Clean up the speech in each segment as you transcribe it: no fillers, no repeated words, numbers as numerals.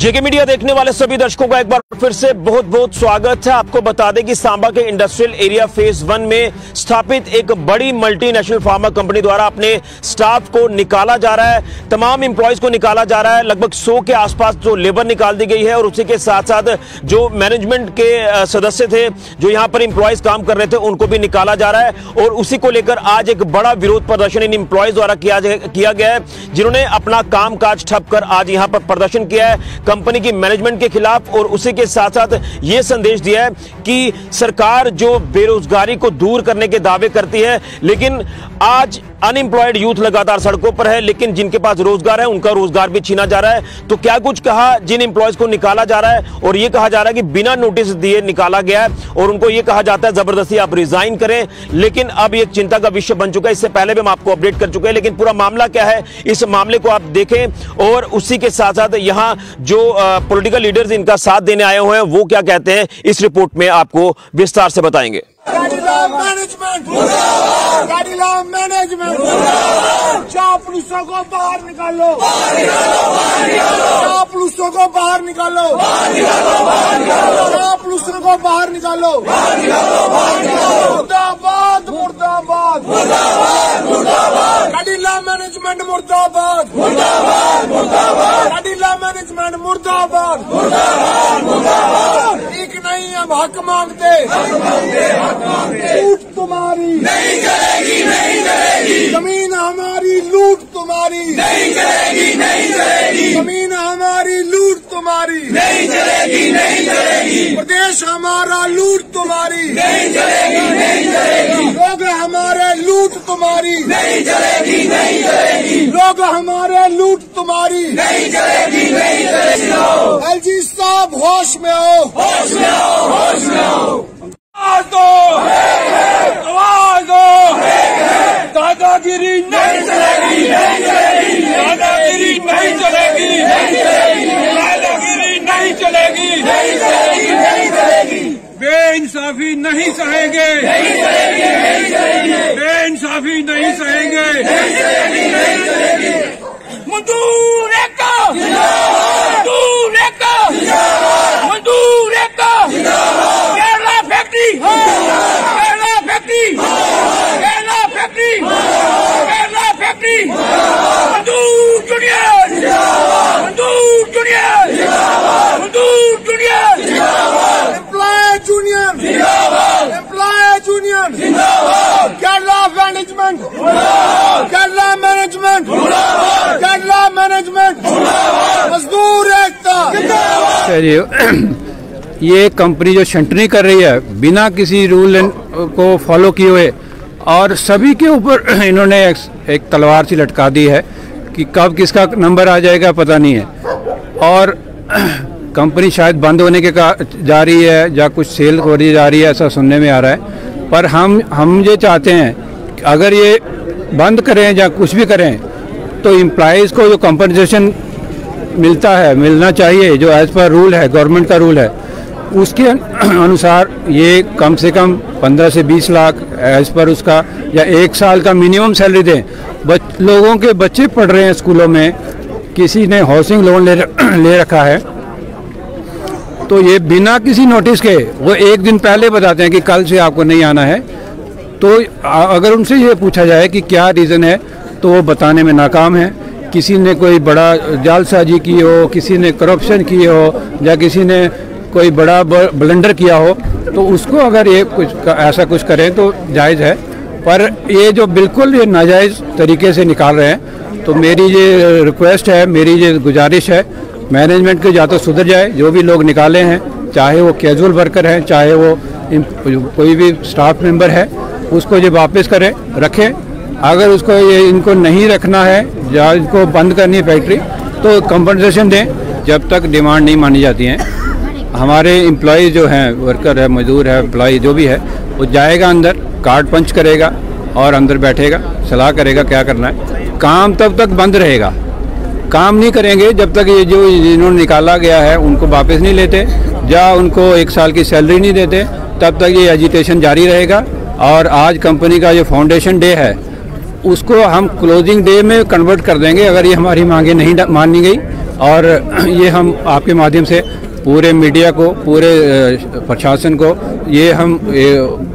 जेके media देखने वाले सभी दर्शकों का एक बार फिर से बहुत बहुत स्वागत है। आपको बता दें कि सांबा के इंडस्ट्रियल एरिया फेज 1 में स्थापित एक बड़ी मल्टीनेशनल फार्मा कंपनी द्वारा अपने स्टाफ को निकाला जा रहा है। तमाम एम्प्लॉयज को निकाला जा रहा है। लगभग 100 के आसपास जो लेबर निकाल दी गई है और उसी के साथ साथ जो मैनेजमेंट के सदस्य थे, जो यहां पर एम्प्लॉयज काम कर रहे थे, उनको भी निकाला जा रहा है। और उसी को लेकर आज एक बड़ा विरोध प्रदर्शन इन एम्प्लॉयज द्वारा किया गया है, जिन्होंने अपना कामकाज ठप कर आज यहां पर प्रदर्शन किया है कंपनी की मैनेजमेंट के खिलाफ। और उसी के साथ साथ यह संदेश दिया है कि सरकार जो बेरोजगारी को दूर करने के दावे करती है, लेकिन आज अनएम्प्लॉयड यूथ लगातार सड़कों पर है, लेकिन जिनके पास रोजगार है उनका रोजगार भी छीना जा रहा है। तो क्या कुछ कहा जिन एम्प्लॉयज को निकाला जा रहा है, और यह कहा जा रहा है कि बिना नोटिस दिए निकाला गया है और उनको यह कहा जाता है जबरदस्ती आप रिजाइन करें। लेकिन अब एक चिंता का विषय बन चुका है। इससे पहले भी हम आपको अपडेट कर चुके हैं, लेकिन पूरा मामला क्या है इस मामले को आप देखें। और उसी के साथ साथ यहां जो पॉलिटिकल लीडर्स इनका साथ देने आए हुए हैं वो क्या कहते हैं, इस रिपोर्ट में आपको विस्तार से बताएंगे। चापलूसों को बाहर निकालो, चापलूसों को बाहर निकालो, चापलूसों को बाहर निकालो। मुर्दाबाद मुर्दाबाद कैडिला मैनेजमेंट मुर्दाबाद, कैडिला मैनेजमेंट मुर्दाबाद। ठीक नहीं, हम हक मांगते, लूट तुम्हारी नहीं चलेगी, नहीं चलेगी। जमीन हमारी, लूट तुम्हारी नहीं चलेगी, नहीं चलेगी। जमीन हमारी, लूट तुम्हारी नहीं चलेगी, नहीं चलेगी। प्रदेश हमारा, लूट तुम्हारी नहीं चलेगी, नहीं चलेगी। लोग हमारे, लूट तुम्हारी नहीं चलेगी, नहीं चलेगी। लोग हमारे, लूट तुम्हारी नहीं चलेगी, नहीं चलेगी। एलजी साहब होश में हो, होश में हो, होश में हो। आवाज दो, आवाज दो। दादागिरी नहीं चलेगी, नहीं चलेगी। दादागिरी नहीं चलेगी, नहीं चलेगी। दादागिरी नहीं चलेगी, नहीं चलेगी, नहीं चलेगी। बेइंसाफी नहीं सहेंगे, नहीं चलेगी, नहीं चलेगी। बेइंसाफी नहीं सहेंगे, नहीं चलेगी, नहीं चलेगी। मजदूर एकता जिंदाबाद, मजदूर एकता जिंदाबाद, मजदूर एकता जिंदाबाद। Kerala factory, Kerala factory, Kerala factory, Kerala factory. मजदूर यूनियन जिंदाबाद, मजदूर यूनियन जिंदाबाद, मजदूर यूनियन जिंदाबाद। एम्प्लॉयज यूनियन जिंदाबाद, एम्प्लॉयज यूनियन जिंदाबाद। केरला मैनेजमेंट जिंदाबाद, केरला मैनेजमेंट जिंदाबाद, केरला मैनेजमेंट जिंदाबाद। मजदूर एकता जिंदाबाद। ये कंपनी जो शंटनी कर रही है बिना किसी रूल को फॉलो किए हुए, और सभी के ऊपर इन्होंने एक तलवार सी लटका दी है कि कब किसका नंबर आ जाएगा पता नहीं है। और कंपनी शायद बंद होने के जा रही है या कुछ सेल हो रही जा रही है, ऐसा सुनने में आ रहा है। पर हम ये चाहते हैं कि अगर ये बंद करें या कुछ भी करें तो एम्प्लॉयज़ को जो कंपनसेशन मिलता है, मिलना चाहिए, जो एज़ पर रूल है, गवर्नमेंट का रूल है, उसके अनुसार ये कम से कम 15 से 20 लाख एज़ पर उसका, या 1 साल का मिनिमम सैलरी दें। लोगों के बच्चे पढ़ रहे हैं स्कूलों में, किसी ने हाउसिंग लोन ले रखा है, तो ये बिना किसी नोटिस के वो 1 दिन पहले बताते हैं कि कल से आपको नहीं आना है। तो अगर उनसे ये पूछा जाए कि क्या रीज़न है, तो वो बताने में नाकाम है। किसी ने कोई बड़ा जालसाजी की हो, किसी ने करप्शन की हो, या किसी ने कोई बड़ा ब्लंडर किया हो, तो उसको अगर ये कुछ ऐसा कुछ करें तो जायज़ है। पर ये जो बिल्कुल ये नाजायज़ तरीके से निकाल रहे हैं, तो मेरी ये रिक्वेस्ट है, मेरी ये गुजारिश है, मैनेजमेंट को या तो सुधर जाए। जो भी लोग निकाले हैं, चाहे वो कैजुअल वर्कर हैं, चाहे वो कोई भी स्टाफ मेंबर है, उसको ये वापस करें, रखें। अगर उसको ये इनको नहीं रखना है या इनको बंद करनी है फैक्ट्री, तो कंपनसेशन दें जब तक डिमांड नहीं मानी जाती हैं। हमारे एम्प्लॉय जो हैं, वर्कर है, मजदूर है, एम्प्लॉय जो भी है, वो जाएगा अंदर, कार्ड पंच करेगा और अंदर बैठेगा, सलाह करेगा क्या करना है। काम तब तक बंद रहेगा, काम नहीं करेंगे जब तक ये जो इन्होंने निकाला गया है उनको वापस नहीं लेते, या उनको 1 साल की सैलरी नहीं देते, तब तक ये एजिटेशन जारी रहेगा। और आज कंपनी का जो फाउंडेशन डे है, उसको हम क्लोजिंग डे में कन्वर्ट कर देंगे अगर ये हमारी मांगे नहीं मानी गई। और ये हम आपके माध्यम से पूरे मीडिया को, पूरे प्रशासन को ये हम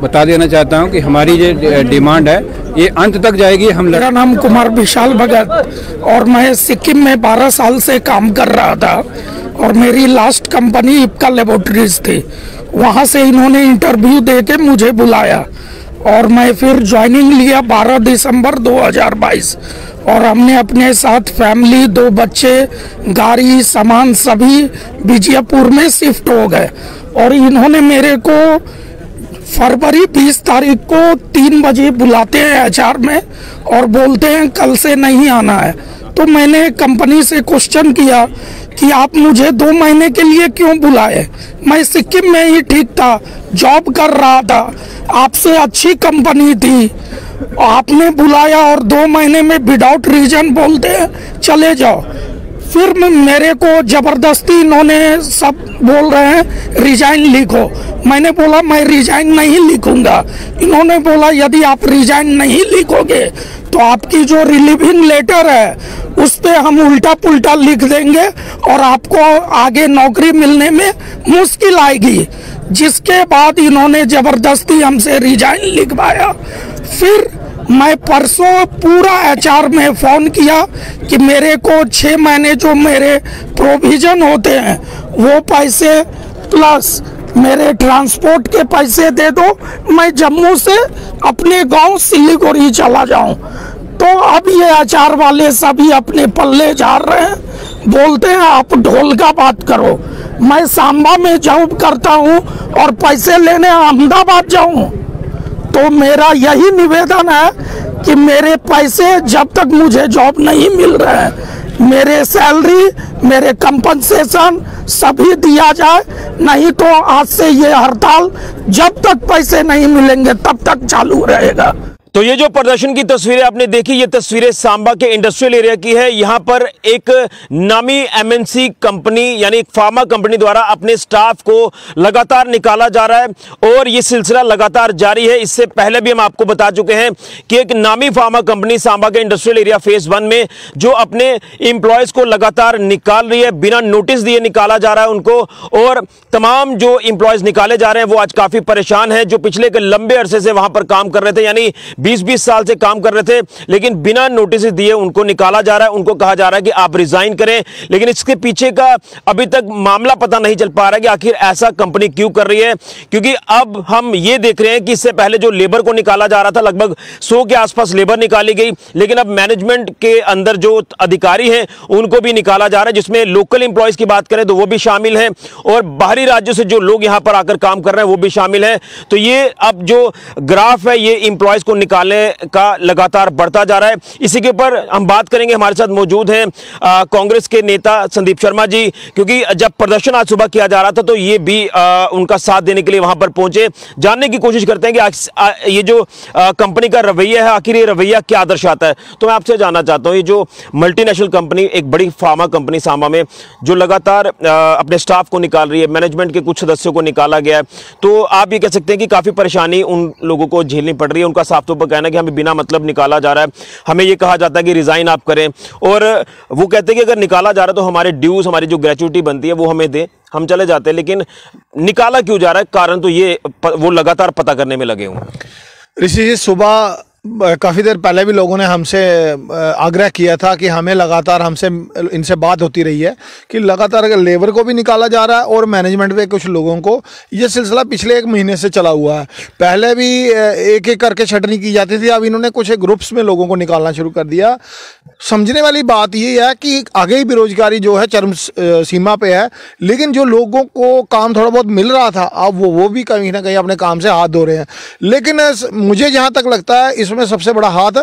बता देना चाहता हूँ कि हमारी ये डिमांड है ये अंत तक जाएगी। मेरा नाम कुमार विशाल भगत और मैं सिक्किम में 12 साल से काम कर रहा था और मेरी लास्ट कंपनी इप्का लेबोरेटरीज थी। वहाँ से इन्होंने इंटरव्यू दे के मुझे बुलाया और मैं फिर ज्वाइनिंग लिया 12 दिसंबर 2022 और हमने अपने साथ फैमिली, 2 बच्चे, गाड़ी, सामान सभी विजयपुर में शिफ्ट हो गए। और इन्होंने मेरे को फरवरी 20 तारीख को 3 बजे बुलाते हैं HR में और बोलते हैं कल से नहीं आना है। तो मैंने कंपनी से क्वेश्चन किया कि आप मुझे 2 महीने के लिए क्यों बुलाए? मैं सिक्किम में ही ठीक था, जॉब कर रहा था, आपसे अच्छी कंपनी थी, आपने बुलाया और 2 महीने में विदाउट रीजन बोलते हैं चले जाओ। फिर मेरे को जबरदस्ती इन्होंने सब बोल रहे हैं रिजाइन लिखो। मैंने बोला मैं रिजाइन नहीं लिखूंगा। इन्होंने बोला यदि आप रिजाइन नहीं लिखोगे तो आपकी जो रिलीविंग लेटर है उस पे हम उल्टा पुल्टा लिख देंगे और आपको आगे नौकरी मिलने में मुश्किल आएगी। जिसके बाद इन्होंने जबरदस्ती हमसे रिजाइन लिखवाया। फिर मैं परसों पूरा HR में फ़ोन किया कि मेरे को 6 महीने जो मेरे प्रोविज़न होते हैं वो पैसे प्लस मेरे ट्रांसपोर्ट के पैसे दे दो, मैं जम्मू से अपने गांव सिलीगुड़ी चला जाऊं। तो अब ये HR वाले सभी अपने पल्ले झाड़ रहे हैं, बोलते हैं आप ढोल का बात करो। मैं सांबा में जॉब करता हूं और पैसे लेने अहमदाबाद जाऊं। तो मेरा यही निवेदन है कि मेरे पैसे जब तक मुझे जॉब नहीं मिल रहे हैं, मेरे सैलरी, मेरे कंपनसेशन सभी दिया जाए, नहीं तो आज से ये हड़ताल जब तक पैसे नहीं मिलेंगे तब तक चालू रहेगा। तो ये जो प्रदर्शन की तस्वीरें आपने देखी, ये तस्वीरें सांबा के इंडस्ट्रियल एरिया की है। यहाँ पर एक नामी MNC कंपनी यानी एक फार्मा कंपनी द्वारा अपने स्टाफ को लगातार निकाला जा रहा है और ये सिलसिला लगातार जारी है। इससे पहले भी हम आपको बता चुके हैं कि एक नामी फार्मा कंपनी सांबा के इंडस्ट्रियल एरिया फेज 1 में जो अपने एम्प्लॉयज को लगातार निकाल रही है, बिना नोटिस दिए निकाला जा रहा है उनको। और तमाम जो एम्प्लॉयज निकाले जा रहे हैं वो आज काफी परेशान है, जो पिछले एक लंबे अरसे से वहां पर काम कर रहे थे, यानी 20-20 साल से काम कर रहे थे, लेकिन बिना नोटिस दिए उनको निकाला जा रहा है। उनको कहा जा रहा है कि आप रिजाइन करें, लेकिन इसके पीछे का अभी तक मामला पता नहीं चल पा रहा है कि आखिर ऐसा कंपनी क्यों कर रही है। क्योंकि अब हम ये देख रहे हैं कि इससे पहले जो लेबर को निकाला जा रहा था, लगभग 100 के आसपास लेबर निकाली गई, लेकिन अब मैनेजमेंट के अंदर जो अधिकारी हैं उनको भी निकाला जा रहा है, जिसमें लोकल एम्प्लॉयज की बात करें तो वो भी शामिल हैं और बाहरी राज्यों से जो लोग यहां पर आकर काम कर रहे हैं वो भी शामिल हैं। तो ये अब जो ग्राफ है ये एम्प्लॉयज को निकालने का लगातार बढ़ता जा रहा है। इसी के ऊपर हम बात करेंगे। हमारे साथ मौजूद हैं कांग्रेस के नेता संदीप शर्मा जी, क्योंकि जब प्रदर्शन आज सुबह किया जा रहा था तो ये भी उनका साथ देने के लिए वहां पर पहुंचे। जानने की कोशिश करते हैं कि ये जो कंपनी का रवैया है, आखिर ये रवैया क्या दर्शाता है। तो मैं आपसे जानना चाहता हूं, ये जो मल्टीनेशनल कंपनी, एक बड़ी फार्मा कंपनी सांबा में जो लगातार अपने स्टाफ को निकाल रही है, मैनेजमेंट के कुछ सदस्यों को निकाला गया है, तो आप ये कह सकते हैं कि काफी परेशानी उन लोगों को झेलनी पड़ रही है। उनका साफ तौर पर कहना है कि हमें बिना मतलब निकाला जा रहा है, हमें ये कहा जाता है कि रिजाइन आप करें, और वो कहते हैं कि अगर निकाला जा रहा है तो हमारे ड्यूज, हमारी जो ग्रेच्युटी बनती है वो हमें दें, हम चले जाते हैं। लेकिन निकाला क्यों जा रहा है, कारण तो ये वो लगातार पता करने में लगे हुए हैं। ऋषि जी, सुबह काफ़ी देर पहले भी लोगों ने हमसे आग्रह किया था कि हमें लगातार हमसे इनसे बात होती रही है कि लगातार अगर लेबर को भी निकाला जा रहा है और मैनेजमेंट पे कुछ लोगों को, ये सिलसिला पिछले 1 महीने से चला हुआ है। पहले भी एक एक करके छटनी की जाती थी, अब इन्होंने कुछ ग्रुप्स में लोगों को निकालना शुरू कर दिया। समझने वाली बात ये है कि आगे ही बेरोजगारी जो है चरम सीमा पे है, लेकिन जो लोगों को काम थोड़ा बहुत मिल रहा था अब वो भी कहीं ना कहीं अपने काम से हाथ धो रहे हैं। लेकिन मुझे जहाँ तक लगता है इसमें सबसे बड़ा हाथ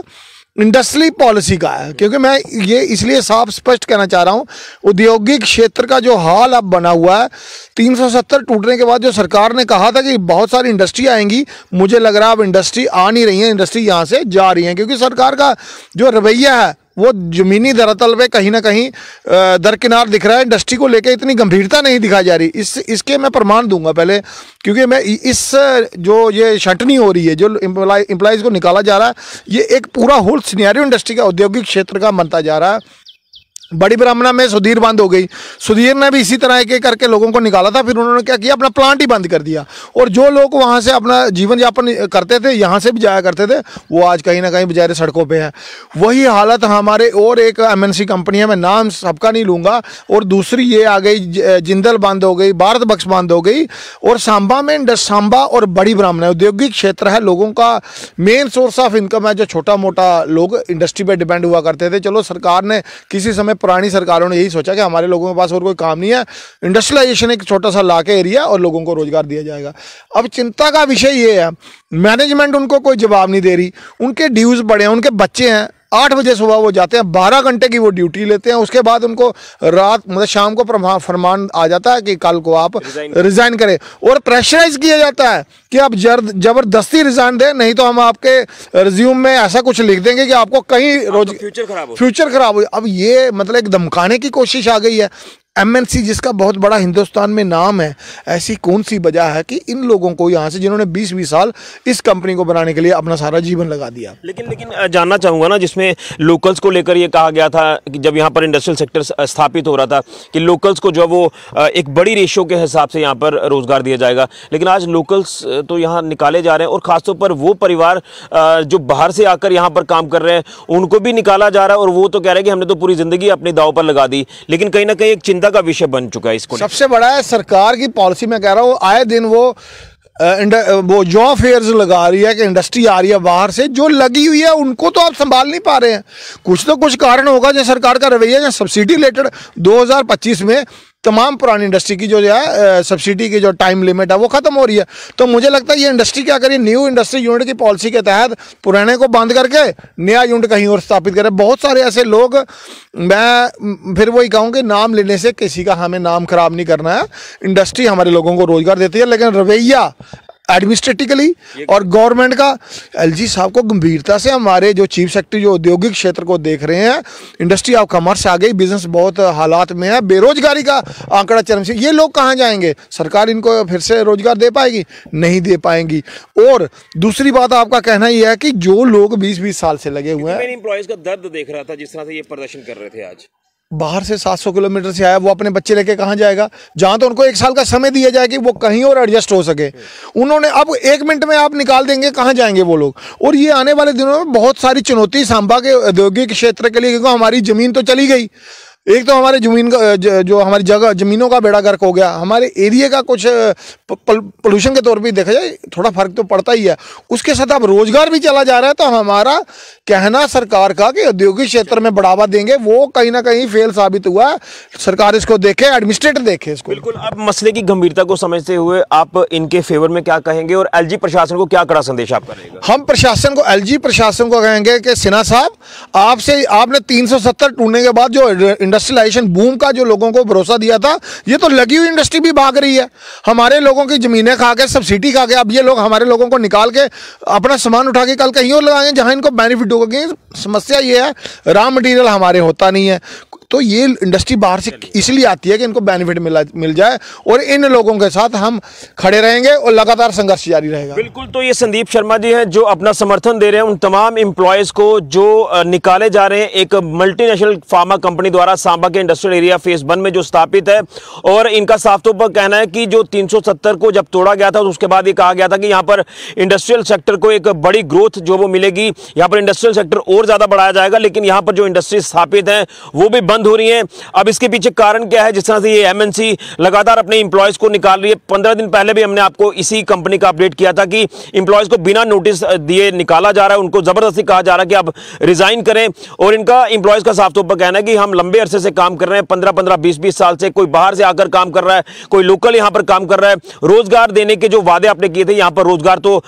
इंडस्ट्री पॉलिसी का है, क्योंकि मैं ये इसलिए साफ स्पष्ट कहना चाह रहा हूँ, औद्योगिक क्षेत्र का जो हाल अब बना हुआ है, 370 टूटने के बाद जो सरकार ने कहा था कि बहुत सारी इंडस्ट्री आएंगी, मुझे लग रहा है अब इंडस्ट्री आ नहीं रही है, इंडस्ट्री यहाँ से जा रही है, क्योंकि सरकार का जो रवैया है वो जमीनी धरातल पे कहीं ना कहीं दरकिनार दिख रहा है। इंडस्ट्री को लेकर इतनी गंभीरता नहीं दिखाई जा रही। इसके मैं प्रमाण दूंगा पहले, क्योंकि मैं इस जो ये छंटनी हो रही है, जो एम्प्लॉइज को निकाला जा रहा है, ये एक पूरा होल सिनेरियो इंडस्ट्री का, औद्योगिक क्षेत्र का बनता जा रहा है। बड़ी ब्राह्मणा में सुधीर बंद हो गई। सुधीर ने भी इसी तरह एक करके लोगों को निकाला था, फिर उन्होंने क्या किया, अपना प्लांट ही बंद कर दिया। और जो लोग वहाँ से अपना जीवन यापन करते थे, यहाँ से भी जाया करते थे, वो आज कहीं ना कहीं बेचारे सड़कों पे हैं। वही हालत हमारे और एक MNC कंपनी है, मैं नाम सबका नहीं लूँगा, और दूसरी ये आ गई, जिंदल बंद हो गई, भारत बक्स बंद हो गई। और सांबा में सांबा और बड़ी ब्राह्मणा औद्योगिक क्षेत्र है, लोगों का मेन सोर्स ऑफ इनकम है। जो छोटा मोटा लोग इंडस्ट्री पर डिपेंड हुआ करते थे, चलो सरकार ने किसी समय, पुरानी सरकारों ने यही सोचा कि हमारे लोगों के पास और कोई काम नहीं है, इंडस्ट्रियलाइजेशन एक छोटा सा ला के एरिया और लोगों को रोजगार दिया जाएगा। अब चिंता का विषय ये है, मैनेजमेंट उनको कोई जवाब नहीं दे रही। उनके ड्यूज बड़े हैं, उनके बच्चे हैं, 8 बजे सुबह वो जाते हैं, 12 घंटे की वो ड्यूटी लेते हैं। उसके बाद उनको रात मतलब शाम को फरमान आ जाता है कि कल को आप रिजाइन करें, और प्रेशराइज किया जाता है कि आप जबरदस्ती रिजाइन दें, नहीं तो हम आपके रिज्यूम में ऐसा कुछ लिख देंगे कि आपको कहीं फ्यूचर खराब हो। अब ये मतलब एक धमकाने की कोशिश आ गई है। MNC जिसका बहुत बड़ा हिंदुस्तान में नाम है, ऐसी कौन सी वजह है कि इन लोगों को यहाँ से, जिन्होंने 20-20 साल इस कंपनी को बनाने के लिए अपना सारा जीवन लगा दिया। लेकिन जानना चाहूँगा ना, जिसमें लोकल्स को लेकर ये कहा गया था कि जब यहाँ पर इंडस्ट्रियल सेक्टर स्थापित हो रहा था कि लोकल्स को जो वो एक बड़ी रेशियो के हिसाब से यहाँ पर रोजगार दिया जाएगा, लेकिन आज लोकल्स तो यहाँ निकाले जा रहे हैं, और खासतौर पर वो परिवार जो बाहर से आकर यहाँ पर काम कर रहे हैं उनको भी निकाला जा रहा है, और वो तो कह रहे हैं कि हमने तो पूरी जिंदगी अपने दांव पर लगा दी। लेकिन कहीं ना कहीं एक चिंता का विषय बन चुका है इसको। सबसे बड़ा है सरकार की पॉलिसी, में कह रहा हूँ, आए दिन वो जॉब फेयर्स लगा रही है कि इंडस्ट्री आ रही है बाहर से, जो लगी हुई है उनको तो आप संभाल नहीं पा रहे हैं। कुछ तो कुछ कारण होगा जो सरकार का रवैया, जो सब्सिडी रिलेटेड 2025 में तमाम पुरानी इंडस्ट्री की जो है सब्सिडी की जो टाइम लिमिट है वो खत्म हो रही है। तो मुझे लगता है ये इंडस्ट्री क्या करिए, न्यू इंडस्ट्री यूनिट की पॉलिसी के तहत पुराने को बंद करके नया यूनिट कहीं और स्थापित करें। बहुत सारे ऐसे लोग, मैं फिर वही कहूँ कि नाम लेने से किसी का हमें नाम खराब नहीं करना है। इंडस्ट्री हमारे लोगों को रोजगार देती है, लेकिन रवैया एडमिनिस्ट्रेटिवली और गवर्नमेंट का, LG साहब को गंभीरता से, हमारे जो चीफ सेक्रेटरी जो औद्योगिक क्षेत्र को देख रहे हैं, इंडस्ट्री ऑफ कॉमर्स आ गई, बिजनेस बहुत हालात में है, बेरोजगारी का आंकड़ा चरम से, ये लोग कहाँ जाएंगे? सरकार इनको फिर से रोजगार दे पाएगी? नहीं दे पाएंगी। और दूसरी बात, आपका कहना यह है कि जो लोग 20-20 साल से लगे हुए हैं, एम्प्लॉइज का दर्द देख रहा था जिस तरह से ये प्रदर्शन कर रहे थे, आज बाहर से 700 किलोमीटर से आया, वो अपने बच्चे लेके कहाँ जाएगा? जहाँ तो उनको 1 साल का समय दिया जाए कि वो कहीं और एडजस्ट हो सके, उन्होंने अब 1 मिनट में आप निकाल देंगे, कहाँ जाएंगे वो लोग? और ये आने वाले दिनों में बहुत सारी चुनौती सांबा के औद्योगिक क्षेत्र के लिए, क्योंकि हमारी ज़मीन तो चली गई। एक तो हमारे जमीन का जो हमारी जगह जमीनों का बेड़ा गर्क हो गया, हमारे एरिया का कुछ पोल्यूशन के तौर पे देखा जाए थोड़ा फर्क तो पड़ता ही है, उसके साथ अब रोजगार भी चला जा रहा है। तो हमारा कहना सरकार का कि औद्योगिक क्षेत्र में बढ़ावा देंगे, वो कहीं ना कहीं फेल साबित हुआ है। सरकार इसको देखे, एडमिनिस्ट्रेटर देखे इसको। बिल्कुल। अब मसले की गंभीरता को समझते हुए आप इनके फेवर में क्या कहेंगे, और LG प्रशासन को क्या कड़ा संदेश आप करेंगे? हम प्रशासन को, LG प्रशासन को कहेंगे कि सिन्हा साहब, आपने 370 टूटने के बाद जो इंडस्ट्रियलाइजेशन बूम का जो लोगों को भरोसा दिया था, ये तो लगी हुई इंडस्ट्री भी भाग रही है, हमारे लोगों की जमीनें खा के, सब्सिडी खा के। अब ये लोग हमारे लोगों को निकाल के अपना सामान उठा के कल कहीं और लगाएंगे जहां इनको बेनिफिट होगा। समस्या ये है, रॉ मटेरियल हमारे होता नहीं है, तो ये इंडस्ट्री बाहर से इसलिए आती है कि इनको बेनिफिट मिल जाए, और इन लोगों के साथ हम खड़े रहेंगे और लगातार संघर्ष जारी रहेगा। बिल्कुल। तो ये संदीप शर्मा जी हैं जो अपना समर्थन दे रहे हैं उन तमाम एम्प्लॉयज को जो निकाले जा रहे हैं एक मल्टीनेशनल फार्मा कंपनी द्वारा सांबा के इंडस्ट्रियल एरिया फेज 1 में जो स्थापित है। और इनका साफ तौर पर कहना है कि जो 370 को जब तोड़ा गया था तो उसके बाद ये कहा गया था कि यहाँ पर इंडस्ट्रियल सेक्टर को एक बड़ी ग्रोथ जो वो मिलेगी, यहाँ पर इंडस्ट्रियल सेक्टर और ज्यादा बढ़ाया जाएगा, लेकिन यहाँ पर जो इंडस्ट्री स्थापित है वो भी बंद हो रही है। अब इसके पीछे कारण क्या है? जिस तरह से ये MNC लगातार अपने इंप्लॉयज को निकाल रही है, 15 दिन पहले भी हमने आपको इसी कंपनी का अपडेट किया था कि इंप्लॉयज को बिना नोटिस दिए निकाला जा रहा है, उनको जबरदस्ती कहा जा रहा है कि आप रिजाइन करें। और इनका इंप्लॉयज का साफ तौर पर कहना है कि हम लंबे अरसे से काम कर रहे हैं, 15-15, 20-20 साल से, कोई बाहर से आकर काम कर रहा है, कोई लोकल यहां पर काम कर रहा है। रोजगार देने के जो वादे आपने किए थे, यहां पर रोजगार तो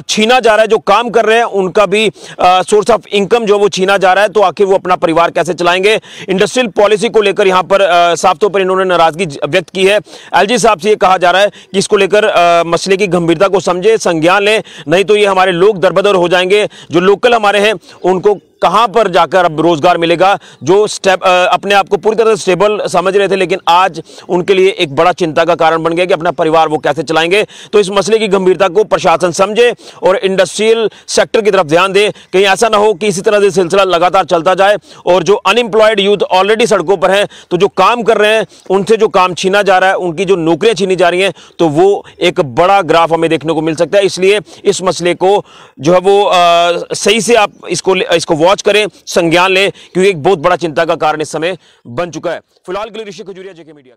छीना जा रहा है। जो काम कर रहे हैं उनका भी सोर्स ऑफ इनकम जो वो छीना जा रहा है, तो आखिर वो अपना परिवार कैसे चलाएंगे? इंडस्ट्रियल पॉलिसी को लेकर यहां पर साफ तौर पर इन्होंने नाराजगी व्यक्त की है। LG साहब से यह कहा जा रहा है कि इसको लेकर मसले की गंभीरता को समझे, संज्ञान लें, नहीं तो ये हमारे लोग दरबदर हो जाएंगे। जो लोकल हमारे हैं उनको कहां पर जाकर अब रोजगार मिलेगा। जो अपने आप को पूरी तरह से स्टेबल समझ रहे थे, लेकिन आज उनके लिए एक बड़ा चिंता का कारण बन गया कि अपना परिवार वो कैसे चलाएंगे। तो इस मसले की गंभीरता को प्रशासन समझे और इंडस्ट्रियल सेक्टर की तरफ ध्यान दे। कहीं ऐसा ना हो कि इसी तरह से सिलसिला लगातार चलता जाए और जो अनएम्प्लॉयड यूथ ऑलरेडी सड़कों पर हैं, तो जो काम कर रहे हैं उनसे जो काम छीना जा रहा है, उनकी जो नौकरियां छीनी जा रही हैं, तो वो एक बड़ा ग्राफ हमें देखने को मिल सकता है। इसलिए इस मसले को जो है वो सही से आप इसको वॉच करें, संज्ञान लें, क्योंकि एक बहुत बड़ा चिंता का कारण इस समय बन चुका है। फिलहाल के लिए ऋषि खजूरिया, जेके मीडिया।